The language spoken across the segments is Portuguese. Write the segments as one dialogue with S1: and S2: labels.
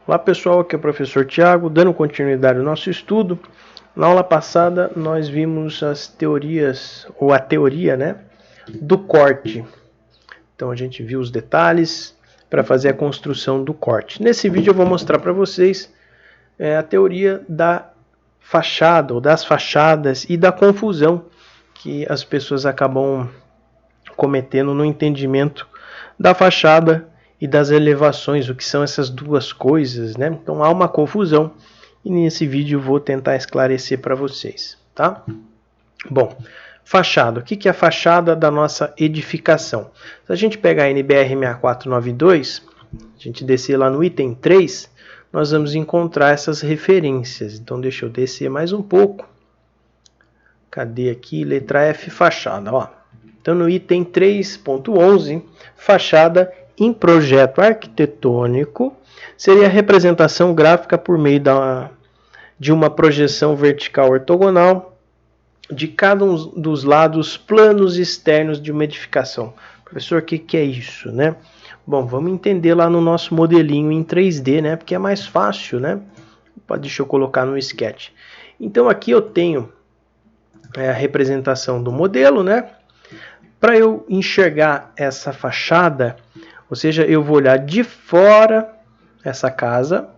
S1: Olá pessoal, aqui é o professor Tiago, dando continuidade ao nosso estudo. Na aula passada nós vimos as teorias, ou a teoria, né, do corte. Então a gente viu os detalhes para fazer a construção do corte. Nesse vídeo eu vou mostrar para vocês a teoria da fachada, ou das fachadas, e da confusão que as pessoas acabam cometendo no entendimento da fachada e das elevações, o que são essas duas coisas, né? Então há uma confusão e nesse vídeo eu vou tentar esclarecer para vocês, tá? Bom, fachada. O que é a fachada da nossa edificação? Se a gente pegar a NBR 6492, a gente descer lá no item 3, nós vamos encontrar essas referências. Então deixa eu descer mais um pouco. Cadê aqui? Letra F, fachada, ó. Então no item 3.11, fachada em projeto arquitetônico seria a representação gráfica por meio de uma projeção vertical ortogonal de cada um dos lados planos externos de uma edificação. Professor, o que é isso, né? Bom, vamos entender lá no nosso modelinho em 3D, né? Porque é mais fácil, né? Deixa eu colocar no sketch. Então aqui eu tenho a representação do modelo, né? Para eu enxergar essa fachada, ou seja, eu vou olhar de fora essa casa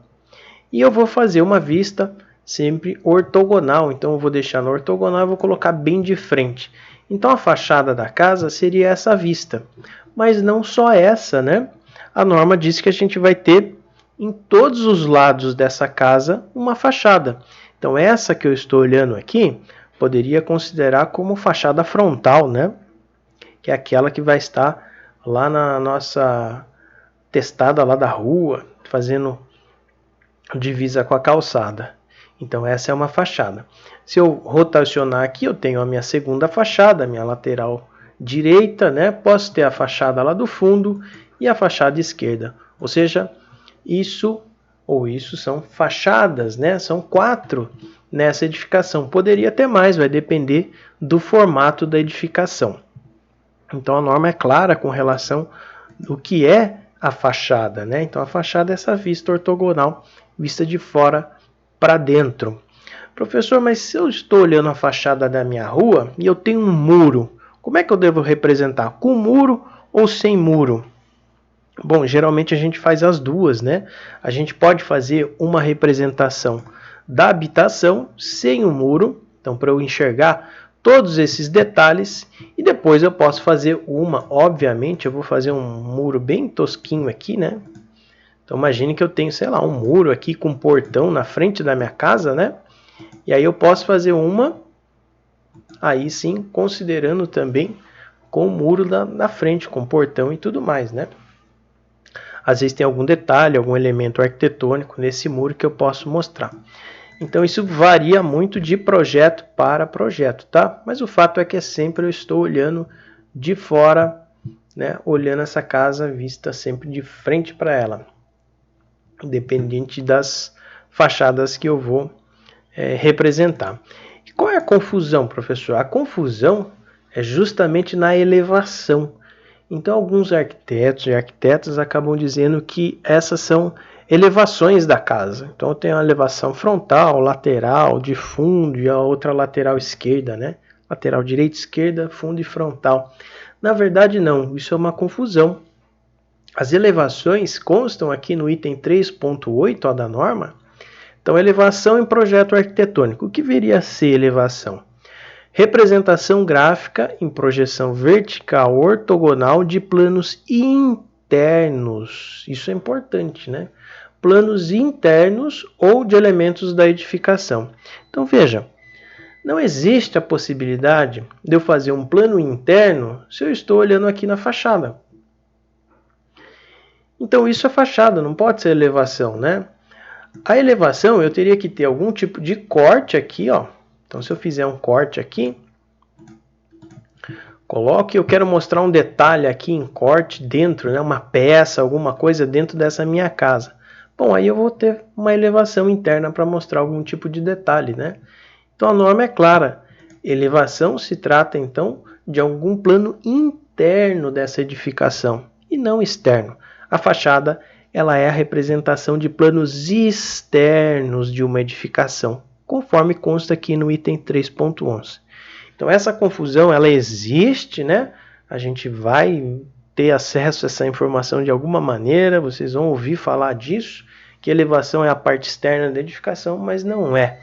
S1: e eu vou fazer uma vista sempre ortogonal. Então eu vou deixar no ortogonal e vou colocar bem de frente. Então a fachada da casa seria essa vista. Mas não só essa, né? A norma diz que a gente vai ter em todos os lados dessa casa uma fachada. Então essa que eu estou olhando aqui, poderia considerar como fachada frontal, né? Que é aquela que vai estar lá na nossa testada lá da rua, fazendo divisa com a calçada. Então essa é uma fachada. Se eu rotacionar aqui, eu tenho a minha segunda fachada, a minha lateral direita, né? Posso ter a fachada lá do fundo e a fachada esquerda. Ou seja, isso são fachadas, né? São 4 nessa edificação. Poderia ter mais, vai depender do formato da edificação. Então a norma é clara com relação ao que é a fachada, né? Então a fachada é essa vista ortogonal, vista de fora para dentro. Professor, mas se eu estou olhando a fachada da minha rua e eu tenho um muro, como é que eu devo representar? Com muro ou sem muro? Bom, geralmente a gente faz as duas, né? A gente pode fazer uma representação da habitação sem o muro, então para eu enxergar todos esses detalhes, e depois eu posso fazer obviamente eu vou fazer um muro bem tosquinho aqui, né? Então imagine que eu tenho, sei lá, um muro aqui com um portão na frente da minha casa, né? E aí eu posso fazer aí sim, considerando também com o muro na frente, com portão e tudo mais, né? Às vezes tem algum detalhe, algum elemento arquitetônico nesse muro que eu posso mostrar. Então isso varia muito de projeto para projeto, tá? Mas o fato é que sempre eu estou olhando de fora, né? Olhando essa casa vista sempre de frente para ela, independente das fachadas que eu vou representar. E qual é a confusão, professor? A confusão é justamente na elevação. Então alguns arquitetos e arquitetas acabam dizendo que essas são elevações da casa. Então eu tenho a elevação frontal, lateral, de fundo e a outra lateral esquerda, né? Lateral direita, esquerda, fundo e frontal. Na verdade não, isso é uma confusão. As elevações constam aqui no item 3.8 da norma. Então elevação em projeto arquitetônico. O que viria a ser elevação? Representação gráfica em projeção vertical ortogonal de planos internos. Isso é importante, né? Planos internos ou de elementos da edificação. Então veja, não existe a possibilidade de eu fazer um plano interno se eu estou olhando aqui na fachada. Então isso é fachada, não pode ser elevação, né? A elevação eu teria que ter algum tipo de corte aqui, ó. Então se eu fizer um corte aqui, eu quero mostrar um detalhe aqui em corte dentro, né? Uma peça, alguma coisa dentro dessa minha casa. Bom, aí eu vou ter uma elevação interna para mostrar algum tipo de detalhe, né? Então a norma é clara. Elevação se trata então de algum plano interno dessa edificação e não externo. A fachada ela é a representação de planos externos de uma edificação, conforme consta aqui no item 3.11. Então essa confusão, ela existe, né? A gente vai ter acesso a essa informação de alguma maneira, vocês vão ouvir falar disso, que elevação é a parte externa da edificação, mas não é.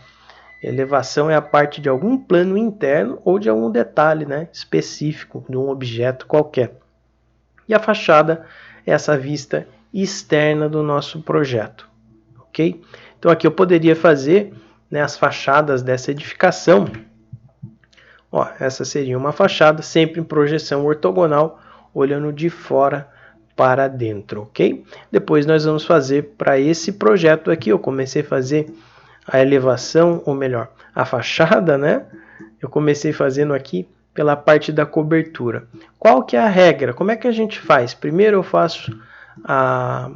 S1: Elevação é a parte de algum plano interno ou de algum detalhe, né, específico de um objeto qualquer. E a fachada é essa vista externa do nosso projeto, ok? Então aqui eu poderia fazer, né, as fachadas dessa edificação. Ó, essa seria uma fachada sempre em projeção ortogonal, olhando de fora para dentro, ok? Depois nós vamos fazer para esse projeto aqui, eu comecei a fazer a elevação, ou melhor, a fachada, né? Eu comecei fazendo aqui pela parte da cobertura. Qual que é a regra? Como é que a gente faz? Primeiro eu faço a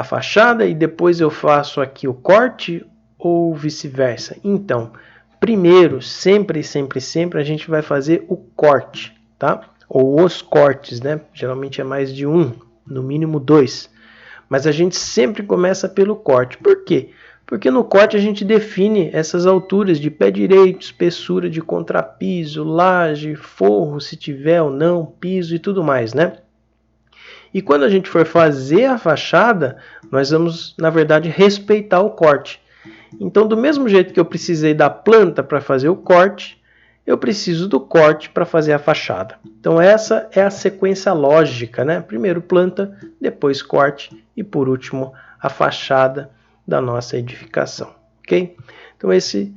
S1: fachada e depois eu faço aqui o corte ou vice-versa? Então, primeiro, sempre a gente vai fazer o corte, tá? Ou os cortes, né? Geralmente é mais de um, no mínimo 2. Mas a gente sempre começa pelo corte. Por quê? Porque no corte a gente define essas alturas de pé direito, espessura de contrapiso, laje, forro, se tiver ou não, piso e tudo mais, né? E quando a gente for fazer a fachada, nós vamos, na verdade, respeitar o corte. Então, do mesmo jeito que eu precisei da planta para fazer o corte, eu preciso do corte para fazer a fachada. Então, essa é a sequência lógica, né? Primeiro planta, depois corte e, por último, a fachada da nossa edificação, ok? Então, esses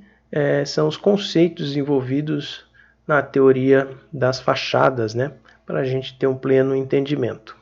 S1: são os conceitos envolvidos na teoria das fachadas, né? Para a gente ter um pleno entendimento.